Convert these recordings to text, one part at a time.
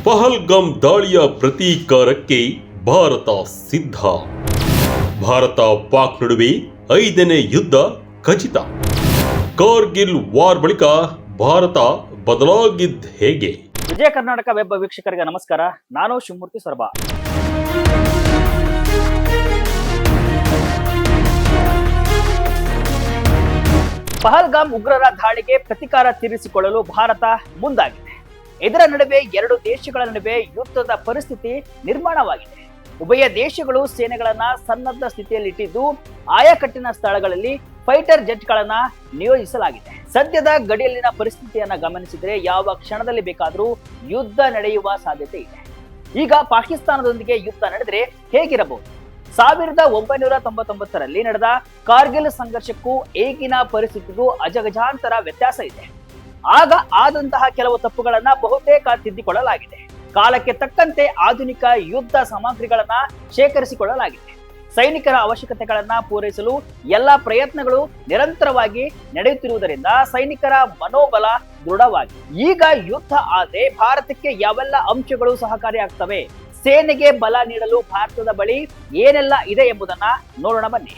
ಪಹಲ್ಗಾಮ್ ದಾಳಿಯ ಪ್ರತೀಕಾರಕ್ಕೆ ಭಾರತ ಸಿದ್ಧ. ಭಾರತ ಪಾಕ್ ನಡುವೆ 5ನೇ ಯುದ್ಧ ಖಚಿತ. ಕಾರ್ಗಿಲ್ ವಾರ್ ಬಳಿಕ ಭಾರತ ಬದಲಾಗಿದ್ದ ಹೇಗೆ? ವಿಜಯ ಕರ್ನಾಟಕ ವೆಬ್ ವೀಕ್ಷಕರಿಗೆ ನಮಸ್ಕಾರ. ನಾನು ಶಿವಮೂರ್ತಿ ಸೊರಬ. ಪಹಲ್ಗಾಮ್ ಉಗ್ರರ ದಾಳಿಗೆ ಪ್ರತೀಕಾರ ತೀರಿಸಿಕೊಳ್ಳಲು ಭಾರತ ಮುಂದಾಗಿದೆ. ಇದರ ನಡುವೆ ಎರಡು ದೇಶಗಳ ನಡುವೆ ಯುದ್ಧದ ಪರಿಸ್ಥಿತಿ ನಿರ್ಮಾಣವಾಗಿದೆ. ಉಭಯ ದೇಶಗಳು ಸೇನೆಗಳನ್ನ ಸನ್ನದ್ಧ ಸ್ಥಿತಿಯಲ್ಲಿಟ್ಟಿದ್ದು ಆಯಾಕಟ್ಟಿನ ಸ್ಥಳಗಳಲ್ಲಿ ಫೈಟರ್ ಜೆಟ್ಗಳನ್ನ ನಿಯೋಜಿಸಲಾಗಿದೆ. ಸದ್ಯದ ಗಡಿಯಲ್ಲಿನ ಪರಿಸ್ಥಿತಿಯನ್ನ ಗಮನಿಸಿದರೆ ಯಾವ ಕ್ಷಣದಲ್ಲಿ ಬೇಕಾದರೂ ಯುದ್ಧ ನಡೆಯುವ ಸಾಧ್ಯತೆ ಇದೆ. ಈಗ ಪಾಕಿಸ್ತಾನದೊಂದಿಗೆ ಯುದ್ಧ ನಡೆದರೆ ಹೇಗಿರಬಹುದು? 1999ರಲ್ಲಿ ನಡೆದ ಕಾರ್ಗಿಲ್ ಸಂಘರ್ಷಕ್ಕೂ ಈಗಿನ ಪರಿಸ್ಥಿತಿಗೂ ಅಜಗಜಾಂತರ ವ್ಯತ್ಯಾಸ ಇದೆ. ಆಗ ಆದಂತಹ ಕೆಲವು ತಪ್ಪುಗಳನ್ನ ಬಹುತೇಕ ತಿದ್ದಿಕೊಳ್ಳಲಾಗಿದೆ. ಕಾಲಕ್ಕೆ ತಕ್ಕಂತೆ ಆಧುನಿಕ ಯುದ್ಧ ಸಾಮಗ್ರಿಗಳನ್ನ ಶೇಖರಿಸಿಕೊಳ್ಳಲಾಗಿದೆ. ಸೈನಿಕರ ಅವಶ್ಯಕತೆಗಳನ್ನ ಪೂರೈಸಲು ಎಲ್ಲಾ ಪ್ರಯತ್ನಗಳು ನಿರಂತರವಾಗಿ ನಡೆಯುತ್ತಿರುವುದರಿಂದ ಸೈನಿಕರ ಮನೋಬಲ ದೃಢವಾಗಿದೆ. ಈಗ ಯುದ್ಧ ಆದ್ರೆ ಭಾರತಕ್ಕೆ ಯಾವೆಲ್ಲ ಅಂಶಗಳು ಸಹಕಾರಿಯಾಗ್ತವೆ? ಸೇನೆಗೆ ಬಲ ನೀಡಲು ಭಾರತದ ಬಳಿ ಏನೆಲ್ಲ ಇದೆ ಎಂಬುದನ್ನ ನೋಡೋಣ ಬನ್ನಿ.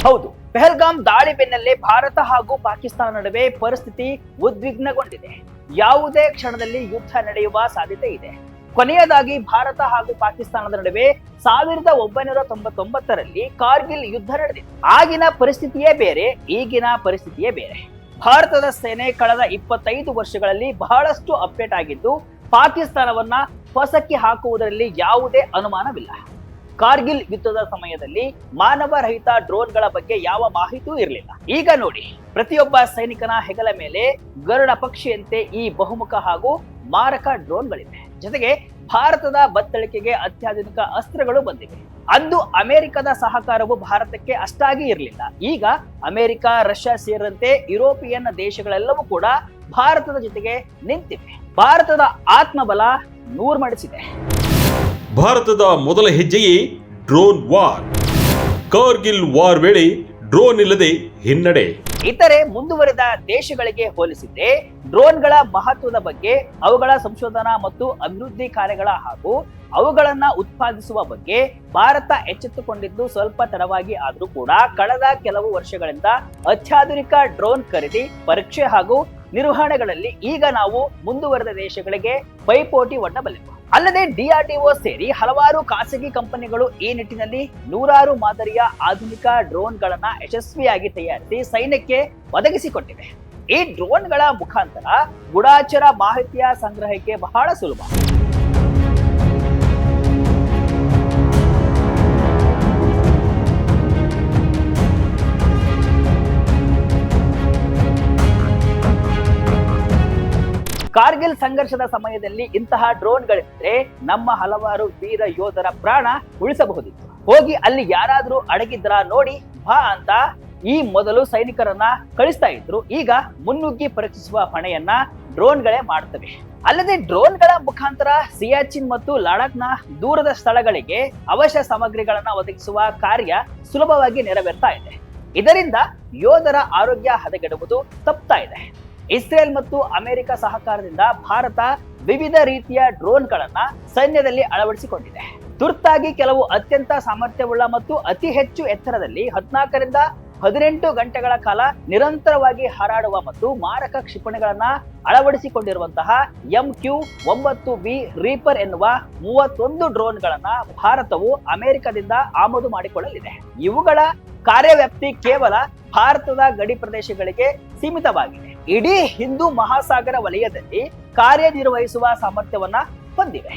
ಹೌದು, ಪಹಲ್ಗಾಮ್ ದಾಳಿ ಬೆನ್ನಲ್ಲೇ ಭಾರತ ಹಾಗೂ ಪಾಕಿಸ್ತಾನ ನಡುವೆ ಪರಿಸ್ಥಿತಿ ಉದ್ವಿಗ್ನಗೊಂಡಿದೆ. ಯಾವುದೇ ಕ್ಷಣದಲ್ಲಿ ಯುದ್ಧ ನಡೆಯುವ ಸಾಧ್ಯತೆ ಇದೆ. ಕೊನೆಯದಾಗಿ ಭಾರತ ಹಾಗೂ ಪಾಕಿಸ್ತಾನದ ನಡುವೆ 1999ರಲ್ಲಿ ಕಾರ್ಗಿಲ್ ಯುದ್ಧ ನಡೆದಿದೆ. ಆಗಿನ ಪರಿಸ್ಥಿತಿಯೇ ಬೇರೆ, ಈಗಿನ ಪರಿಸ್ಥಿತಿಯೇ ಬೇರೆ. ಭಾರತದ ಸೇನೆ ಕಳೆದ 25 ವರ್ಷಗಳಲ್ಲಿ ಬಹಳಷ್ಟು ಅಪ್ಡೇಟ್ ಆಗಿದ್ದು ಪಾಕಿಸ್ತಾನವನ್ನ ಹೊಸಕ್ಕೆ ಹಾಕುವುದರಲ್ಲಿ ಯಾವುದೇ ಅನುಮಾನವಿಲ್ಲ. ಕಾರ್ಗಿಲ್ ಯುದ್ಧದ ಸಮಯದಲ್ಲಿ ಮಾನವ ರಹಿತ ಡ್ರೋನ್ಗಳ ಬಗ್ಗೆ ಯಾವ ಮಾಹಿತಿಯೂ ಇರಲಿಲ್ಲ. ಈಗ ನೋಡಿ, ಪ್ರತಿಯೊಬ್ಬ ಸೈನಿಕನ ಹೆಗಲ ಮೇಲೆ ಗರುಡ ಪಕ್ಷಿಯಂತೆ ಈ ಬಹುಮುಖ ಹಾಗೂ ಮಾರಕ ಡ್ರೋನ್ಗಳಿವೆ. ಜೊತೆಗೆ ಭಾರತದ ಬತ್ತಳಿಕೆಗೆ ಅತ್ಯಾಧುನಿಕ ಅಸ್ತ್ರಗಳು ಬಂದಿವೆ. ಅಂದು ಅಮೆರಿಕದ ಸಹಕಾರವು ಭಾರತಕ್ಕೆ ಅಷ್ಟಾಗಿ ಇರಲಿಲ್ಲ. ಈಗ ಅಮೆರಿಕ, ರಷ್ಯಾ ಸೇರಿದಂತೆ ಯುರೋಪಿಯನ್ ದೇಶಗಳೆಲ್ಲವೂ ಕೂಡ ಭಾರತದ ಜೊತೆಗೆ ನಿಂತಿವೆ. ಭಾರತದ ಆತ್ಮಬಲ ನೂರ್ಮಡಿಸಿದೆ. ಭಾರತದ ಮೊದಲ ಹೆಜ್ಜೆಯೇ ಡ್ರೋನ್ ವಾರ್. ಕಾರ್ಗಿಲ್ ವಾರ್ ವೇಳೆ ಡ್ರೋನ್ ಇಲ್ಲದೆ ಹಿನ್ನಡೆ. ಇತರೆ ಮುಂದುವರೆದ ದೇಶಗಳಿಗೆ ಹೋಲಿಸಿದ್ರೆ ಡ್ರೋನ್ಗಳ ಮಹತ್ವದ ಬಗ್ಗೆ, ಅವುಗಳ ಸಂಶೋಧನಾ ಮತ್ತು ಅಭಿವೃದ್ಧಿ ಕಾರ್ಯಗಳ ಹಾಗೂ ಅವುಗಳನ್ನ ಉತ್ಪಾದಿಸುವ ಬಗ್ಗೆ ಭಾರತ ಎಚ್ಚೆತ್ತುಕೊಂಡಿದ್ದು ಸ್ವಲ್ಪ ತಡವಾಗಿ ಆದರೂ ಕೂಡ ಕಳೆದ ಕೆಲವು ವರ್ಷಗಳಿಂದ ಅತ್ಯಾಧುನಿಕ ಡ್ರೋನ್ ಖರೀದಿ, ಪರೀಕ್ಷೆ ಹಾಗೂ ನಿರ್ವಹಣೆಗಳಲ್ಲಿ ಈಗ ನಾವು ಮುಂದುವರೆದ ದೇಶಗಳಿಗೆ ಪೈಪೋಟಿ ಒಡ್ಡಬಲ್ಲೆವು. ಅಲ್ಲದೆ DRDO ಸೇರಿ ಹಲವಾರು ಖಾಸಗಿ ಕಂಪನಿಗಳು ಈ ನಿಟ್ಟಿನಲ್ಲಿ ನೂರಾರು ಮಾದರಿಯ ಆಧುನಿಕ ಡ್ರೋನ್ಗಳನ್ನ ಯಶಸ್ವಿಯಾಗಿ ತಯಾರಿಸಿ ಸೈನ್ಯಕ್ಕೆ ಒದಗಿಸಿಕೊಟ್ಟಿವೆ. ಈ ಡ್ರೋನ್ಗಳ ಮುಖಾಂತರ ಗೂಢಾಚಾರ ಮಾಹಿತಿಯ ಸಂಗ್ರಹಕ್ಕೆ ಬಹಳ ಸುಲಭ. ಕಾರ್ಗಿಲ್ ಸಂಘರ್ಷದ ಸಮಯದಲ್ಲಿ ಇಂತಹ ಡ್ರೋನ್ಗಳಿದ್ರೆ ನಮ್ಮ ಹಲವಾರು ವೀರ ಯೋಧರ ಪ್ರಾಣ ಉಳಿಸಬಹುದಿತ್ತು. ಹೋಗಿ ಅಲ್ಲಿ ಯಾರಾದ್ರೂ ಅಡಗಿದ್ರ ನೋಡಿ ಬಾ ಅಂತ ಈ ಮೊದಲು ಸೈನಿಕರನ್ನ ಕಳಿಸ್ತಾ ಇದ್ರು. ಈಗ ಮುನ್ನುಗ್ಗಿ ಪರೀಕ್ಷಿಸುವ ಹೊಣೆಯನ್ನ ಡ್ರೋನ್ಗಳೇ ಮಾಡ್ತವೆ. ಅಲ್ಲದೆ ಡ್ರೋನ್ಗಳ ಮುಖಾಂತರ ಸಿಯಾಚಿನ್ ಮತ್ತು ಲಡಾಖ್ನ ದೂರದ ಸ್ಥಳಗಳಿಗೆ ಅವಶ್ಯ ಸಾಮಗ್ರಿಗಳನ್ನ ಒದಗಿಸುವ ಕಾರ್ಯ ಸುಲಭವಾಗಿ ನೆರವೇರ್ತಾ ಇದೆ. ಇದರಿಂದ ಯೋಧರ ಆರೋಗ್ಯ ಹದಗೆಡುವುದು ತಪ್ತಾ ಇದೆ. ಇಸ್ರೇಲ್ ಮತ್ತು ಅಮೆರಿಕ ಸಹಕಾರದಿಂದ ಭಾರತ ವಿವಿಧ ರೀತಿಯ ಡ್ರೋನ್ಗಳನ್ನ ಸೈನ್ಯದಲ್ಲಿ ಅಳವಡಿಸಿಕೊಂಡಿದೆ. ತುರ್ತಾಗಿ ಕೆಲವು ಅತ್ಯಂತ ಸಾಮರ್ಥ್ಯವುಳ್ಳ ಮತ್ತು ಅತಿ ಹೆಚ್ಚು ಎತ್ತರದಲ್ಲಿ 14ರಿಂದ 18 ಗಂಟೆಗಳ ಕಾಲ ನಿರಂತರವಾಗಿ ಹಾರಾಡುವ ಮತ್ತು ಮಾರಕ ಕ್ಷಿಪಣಿಗಳನ್ನ ಅಳವಡಿಸಿಕೊಂಡಿರುವಂತಹ MQ-9B ರೀಪರ್ ಎನ್ನುವ 31 ಡ್ರೋನ್ಗಳನ್ನ ಭಾರತವು ಅಮೆರಿಕದಿಂದ ಆಮದು ಮಾಡಿಕೊಳ್ಳಲಿದೆ. ಇವುಗಳ ಕಾರ್ಯವ್ಯಾಪ್ತಿ ಕೇವಲ ಭಾರತದ ಗಡಿ ಪ್ರದೇಶಗಳಿಗೆ ಸೀಮಿತವಾಗಿದೆ. ಇಡೀ ಹಿಂದೂ ಮಹಾಸಾಗರ ವಲಯದಲ್ಲಿ ಕಾರ್ಯನಿರ್ವಹಿಸುವ ಸಾಮರ್ಥ್ಯವನ್ನ ಹೊಂದಿವೆ.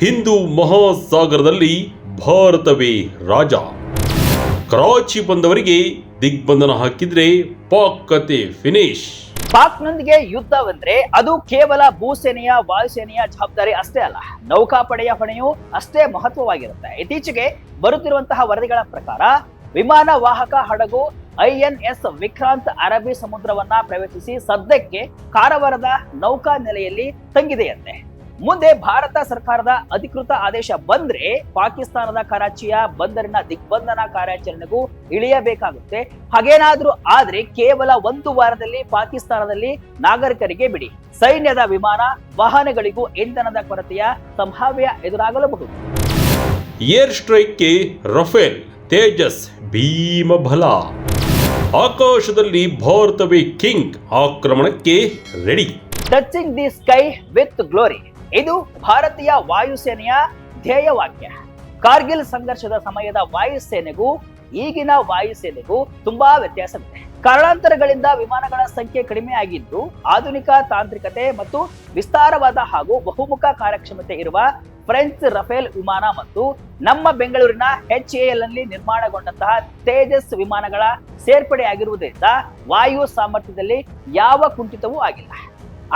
ಹಿಂದೂ ಮಹಾಸಾಗರದಲ್ಲಿ ಭಾರತವೇ ರಾಜ. ಕರಾಚಿ ಬಂದವರಿಗೆ ದಿಗ್ಬಂಧನ ಹಾಕಿದ್ರೆ ಪಾಕ್ ಕತೆ ಫಿನಿಶ್. ಪಾಕ್ನೊಂದಿಗೆ ಯುದ್ಧವೆಂದ್ರೆ ಅದು ಕೇವಲ ಭೂಸೇನೆಯ, ವಾಯುಸೇನೆಯ ಜವಾಬ್ದಾರಿ ಅಷ್ಟೇ ಅಲ್ಲ, ನೌಕಾಪಡೆಯ ಹೊಣೆಯೂ ಅಷ್ಟೇ ಮಹತ್ವವಾಗಿರುತ್ತೆ. ಇತ್ತೀಚೆಗೆ ಬರುತ್ತಿರುವಂತಹ ವರದಿಗಳ ಪ್ರಕಾರ ವಿಮಾನ ವಾಹಕ ಹಡಗು INS ವಿಕ್ರಾಂತ್ ಅರಬ್ಬಿ ಸಮುದ್ರವನ್ನ ಪ್ರವೇಶಿಸಿ ಸದ್ಯಕ್ಕೆ ಕಾರವಾರದ ನೌಕಾ ನೆಲೆಯಲ್ಲಿ ತಂಗಿದೆಯಂತೆ. ಮುಂದೆ ಭಾರತ ಸರ್ಕಾರದ ಅಧಿಕೃತ ಆದೇಶ ಬಂದ್ರೆ ಪಾಕಿಸ್ತಾನದ ಕರಾಚಿಯ ಬಂದರಿನ ದಿಗ್ಬಂಧನ ಕಾರ್ಯಾಚರಣೆಗೂ ಇಳಿಯಬೇಕಾಗುತ್ತೆ. ಹಾಗೇನಾದ್ರೂ ಆದ್ರೆ ಕೇವಲ 1 ವಾರದಲ್ಲಿ ಪಾಕಿಸ್ತಾನದಲ್ಲಿ ನಾಗರಿಕರಿಗೆ ಬಿಡಿ, ಸೈನ್ಯದ ವಿಮಾನ ವಾಹನಗಳಿಗೂ ಇಂಧನದ ಕೊರತೆಯ ಸಂಭಾವ್ಯ ಎದುರಾಗಲಬಹುದು. ಏರ್ ಸ್ಟ್ರೈಕ್ಗೆ ರಫೇಲ್, ತೇಜಸ್ ಭೀಮಬಲ. ಆಕಾಶದಲ್ಲಿ ಭಾರತವೇ ಕಿಂಗ್, ಆಕ್ರಮಣಕ್ಕೆ ready. Touching the sky with glory, ಇದು ಭಾರತೀಯ ವಾಯುಸೇನೆಯ ಧ್ಯೇಯವಾಕ್ಯ. ಕಾರ್ಗಿಲ್ ಸಂಘರ್ಷದ ಸಮಯದ ವಾಯುಸೇನೆಗೂ ಈಗಿನ ವಾಯುಸೇನೆಗೂ ತುಂಬಾ ವ್ಯತ್ಯಾಸವಿದೆ. ಕಾರಣಾಂತರಗಳಿಂದ ವಿಮಾನಗಳ ಸಂಖ್ಯೆ ಕಡಿಮೆ ಆಗಿದ್ದು, ಆಧುನಿಕ ತಾಂತ್ರಿಕತೆ ಮತ್ತು ವಿಸ್ತಾರವಾದ ಹಾಗೂ ಬಹುಮುಖ ಕಾರ್ಯಕ್ಷಮತೆ ಇರುವ ಫ್ರೆಂಚ್ ರಫೇಲ್ ವಿಮಾನ ಮತ್ತು ನಮ್ಮ ಬೆಂಗಳೂರಿನ HAL ನಲ್ಲಿ ನಿರ್ಮಾಣಗೊಂಡಂತಹ ತೇಜಸ್ ವಿಮಾನಗಳ ಸೇರ್ಪಡೆಯಾಗಿರುವುದರಿಂದ ವಾಯು ಸಾಮರ್ಥ್ಯದಲ್ಲಿ ಯಾವ ಕುಂಠಿತವೂ ಆಗಿಲ್ಲ.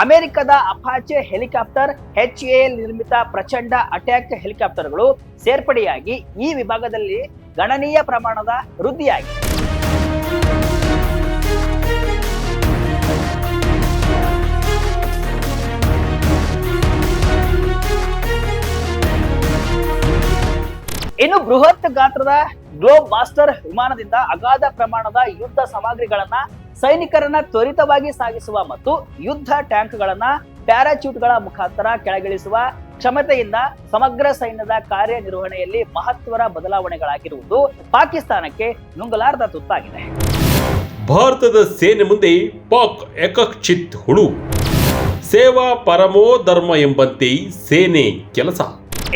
ಅಮೆರಿಕದ ಅಪಾಚೆ ಹೆಲಿಕಾಪ್ಟರ್, HAL ನಿರ್ಮಿತ ಪ್ರಚಂಡ ಅಟ್ಯಾಕ್ ಹೆಲಿಕಾಪ್ಟರ್ಗಳು ಸೇರ್ಪಡೆಯಾಗಿ ಈ ವಿಭಾಗದಲ್ಲಿ ಗಣನೀಯ ಪ್ರಮಾಣದ ವೃದ್ಧಿಯಾಗಿದೆ. ಇನ್ನು ಬೃಹತ್ ಗಾತ್ರದ ಗ್ಲೋಬ್ ಮಾಸ್ಟರ್ ವಿಮಾನದಿಂದ ಅಗಾಧ ಪ್ರಮಾಣದ ಯುದ್ಧ ಸಾಮಗ್ರಿಗಳನ್ನ ಸೈನಿಕರನ್ನ ತ್ವರಿತವಾಗಿ ಸಾಗಿಸುವ ಮತ್ತು ಯುದ್ಧ ಟ್ಯಾಂಕ್ಗಳನ್ನ ಪ್ಯಾರಾಚೂಟ್ಗಳ ಮುಖಾಂತರ ಕೆಳಗಿಳಿಸುವ ಕ್ಷಮತೆಯಿಂದ ಸಮಗ್ರ ಸೈನ್ಯದ ಕಾರ್ಯನಿರ್ವಹಣೆಯಲ್ಲಿ ಮಹತ್ವದ ಬದಲಾವಣೆಗಳಾಗಿರುವುದು ಪಾಕಿಸ್ತಾನಕ್ಕೆ ನುಂಗಲಾರದ ತುತ್ತಾಗಿದೆ. ಭಾರತದ ಸೇನೆ ಮುಂದೆ ಪಾಕ್ ಏಕಚಿತ್ ಹುಳು. ಸೇವಾ ಪರಮೋ ಧರ್ಮ ಎಂಬಂತೆ ಸೇನೆ ಕೆಲಸ.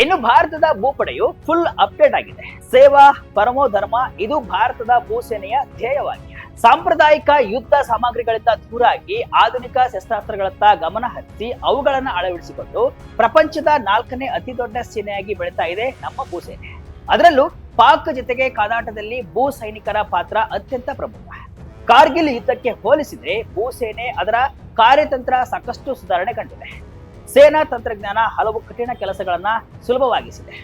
ಇನ್ನು ಭಾರತದ ಭೂಪಡೆಯು ಫುಲ್ ಅಪ್ಡೇಟ್ ಆಗಿದೆ. ಸೇವಾ ಪರಮೋ ಧರ್ಮ, ಇದು ಭಾರತದ ಭೂಸೇನೆಯ ಧ್ಯೇಯವಾಕ್ಯ. ಸಾಂಪ್ರದಾಯಿಕ ಯುದ್ಧ ಸಾಮಗ್ರಿಗಳಿಂದ ದೂರಾಗಿ ಆಧುನಿಕ ಶಸ್ತ್ರಾಸ್ತ್ರಗಳತ್ತ ಗಮನ ಹರಿಸಿ ಅವುಗಳನ್ನು ಅಳವಡಿಸಿಕೊಂಡು ಪ್ರಪಂಚದ 4ನೇ ಅತಿ ದೊಡ್ಡ ಸೇನೆಯಾಗಿ ಬೆಳೀತಾ ಇದೆ ನಮ್ಮ ಭೂಸೇನೆ. ಅದರಲ್ಲೂ ಪಾಕ್ ಜೊತೆಗೆ ಕಾದಾಟದಲ್ಲಿ ಭೂ ಸೈನಿಕರ ಪಾತ್ರ ಅತ್ಯಂತ ಪ್ರಮುಖ. ಕಾರ್ಗಿಲ್ ಯುದ್ಧಕ್ಕೆ ಹೋಲಿಸಿದ್ರೆ ಭೂಸೇನೆ ಅದರ ಕಾರ್ಯತಂತ್ರ ಸಾಕಷ್ಟು ಸುಧಾರಣೆ ಕಂಡಿದೆ. ಸೇನಾ ತಂತ್ರಜ್ಞಾನ ಹಲವು ಕಠಿಣ ಕೆಲಸಗಳನ್ನ ಸುಲಭವಾಗಿಸಿದೆ.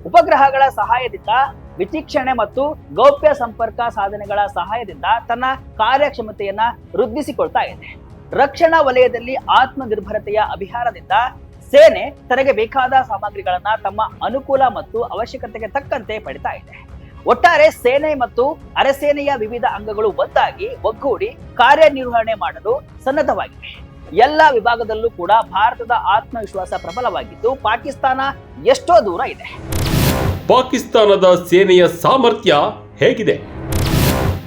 ಉಪಗ್ರಹಗಳ ಸಹಾಯದಿಂದ ವಿಚಕ್ಷಣೆ ಮತ್ತು ಗೌಪ್ಯ ಸಂಪರ್ಕ ಸಾಧನೆಗಳ ಸಹಾಯದಿಂದ ತನ್ನ ಕಾರ್ಯಕ್ಷಮತೆಯನ್ನ ವೃದ್ಧಿಸಿಕೊಳ್ತಾ ಇದೆ. ರಕ್ಷಣಾ ವಲಯದಲ್ಲಿ ಆತ್ಮನಿರ್ಭರತೆಯ ಅಭಿಯಾನದಿಂದ ಸೇನೆ ತನಗೆ ಬೇಕಾದ ಸಾಮಗ್ರಿಗಳನ್ನ ತಮ್ಮ ಅನುಕೂಲ ಮತ್ತು ಅವಶ್ಯಕತೆಗೆ ತಕ್ಕಂತೆ ಪಡಿತಾ ಇದೆ. ಒಟ್ಟಾರೆ ಸೇನೆ ಮತ್ತು ಅರೆಸೇನೆಯ ವಿವಿಧ ಅಂಗಗಳು ಒಗ್ಗೂಡಿ ಕಾರ್ಯನಿರ್ವಹಣೆ ಮಾಡಲು ಸನ್ನದ್ಧವಾಗಿವೆ. ಎಲ್ಲ ವಿಭಾಗದಲ್ಲೂ ಕೂಡ ಭಾರತದ ಆತ್ಮವಿಶ್ವಾಸ ಪ್ರಬಲವಾಗಿದ್ದು ಪಾಕಿಸ್ತಾನ ಎಷ್ಟೋ ದೂರ ಇದೆ. ಪಾಕಿಸ್ತಾನದ ಸೇನೆಯ ಸಾಮರ್ಥ್ಯ ಹೇಗಿದೆ?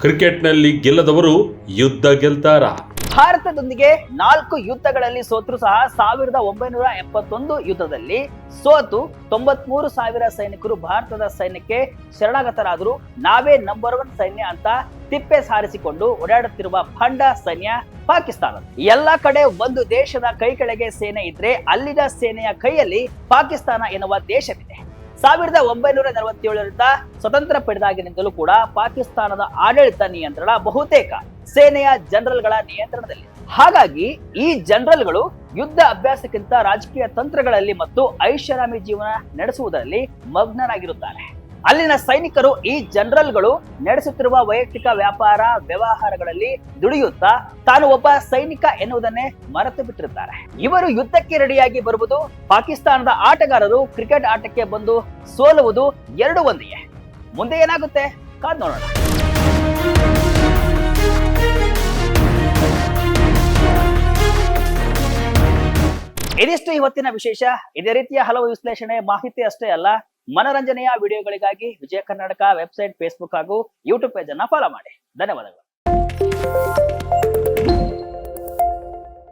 ಕ್ರಿಕೆಟ್ನಲ್ಲಿ ಗೆಲ್ಲದವರು ಯುದ್ಧ ಗೆಲ್ತಾರಾ? ಭಾರತದೊಂದಿಗೆ 4 ಯುದ್ಧಗಳಲ್ಲಿ ಸೋತರೂ ಸಹ 1971 ಯುದ್ಧದಲ್ಲಿ ಸೋತು 93,000 ಸೈನಿಕರು ಭಾರತದ ಸೈನ್ಯಕ್ಕೆ ಶರಣಾಗತರಾದರೂ ನಾವೇ ನಂಬರ್ 1 ಸೈನ್ಯ ಅಂತ ತಿಪ್ಪೆ ಸಾರಿಸಿಕೊಂಡು ಓಡಾಡುತ್ತಿರುವ ಭಂಡ ಸೈನ್ಯ ಪಾಕಿಸ್ತಾನ. ಎಲ್ಲ ಕಡೆ ಒಂದು ದೇಶದ ಕೈ ಕೆಳಗೆ ಸೇನೆ ಇದ್ರೆ ಅಲ್ಲಿನ ಸೇನೆಯ ಕೈಯಲ್ಲಿ ಪಾಕಿಸ್ತಾನ ಎನ್ನುವ ದೇಶವಿದೆ. 1947ರಿಂದ ಸ್ವತಂತ್ರ ಪಡೆದಾಗಿನಿಂದಲೂ ಕೂಡ ಪಾಕಿಸ್ತಾನದ ಆಡಳಿತ ನಿಯಂತ್ರಣ ಬಹುತೇಕ ಸೇನೆಯ ಜನರಲ್ಗಳ ನಿಯಂತ್ರಣದಲ್ಲಿ. ಹಾಗಾಗಿ ಈ ಜನರಲ್ಗಳು ಯುದ್ಧ ಅಭ್ಯಾಸಕ್ಕಿಂತ ರಾಜಕೀಯ ತಂತ್ರಗಳಲ್ಲಿ ಮತ್ತು ಐಷಾರಾಮಿ ಜೀವನ ನಡೆಸುವುದರಲ್ಲಿ ಮಗ್ನರಾಗಿರುತ್ತಾರೆ. ಅಲ್ಲಿನ ಸೈನಿಕರು ಈ ಜನರಲ್ಗಳು ನಡೆಸುತ್ತಿರುವ ವೈಯಕ್ತಿಕ ವ್ಯಾಪಾರ ವ್ಯವಹಾರಗಳಲ್ಲಿ ದುಡಿಯುತ್ತಾ ತಾನು ಒಬ್ಬ ಸೈನಿಕ ಎನ್ನುವುದನ್ನೇ ಮರೆತು ಬಿಟ್ಟಿರುತ್ತಾರೆ. ಇವರು ಯುದ್ಧಕ್ಕೆ ರೆಡಿಯಾಗಿ ಬರುವುದು, ಪಾಕಿಸ್ತಾನದ ಆಟಗಾರರು ಕ್ರಿಕೆಟ್ ಆಟಕ್ಕೆ ಬಂದು ಸೋಲುವುದು ಎರಡು ಒಂದೇ. ಮುಂದೆ ಏನಾಗುತ್ತೆ ಕಾದ್ ನೋಡೋಣ. ಇದಿಷ್ಟು ಇವತ್ತಿನ ವಿಶೇಷ. ಇದೇ ರೀತಿಯ ಹಲವು ವಿಶ್ಲೇಷಣೆ ಮಾಹಿತಿ ಅಷ್ಟೇ ಅಲ್ಲ, ಮನರಂಜನೆಯ ವಿಡಿಯೋಗಳಿಗಾಗಿ ವಿಜಯ ಕರ್ನಾಟಕ ವೆಬ್ಸೈಟ್, ಫೇಸ್ಬುಕ್ ಹಾಗೂ ಯೂಟ್ಯೂಬ್ ಪೇಜ್ ಅನ್ನ ಫಾಲೋ ಮಾಡಿ. ಧನ್ಯವಾದಗಳು.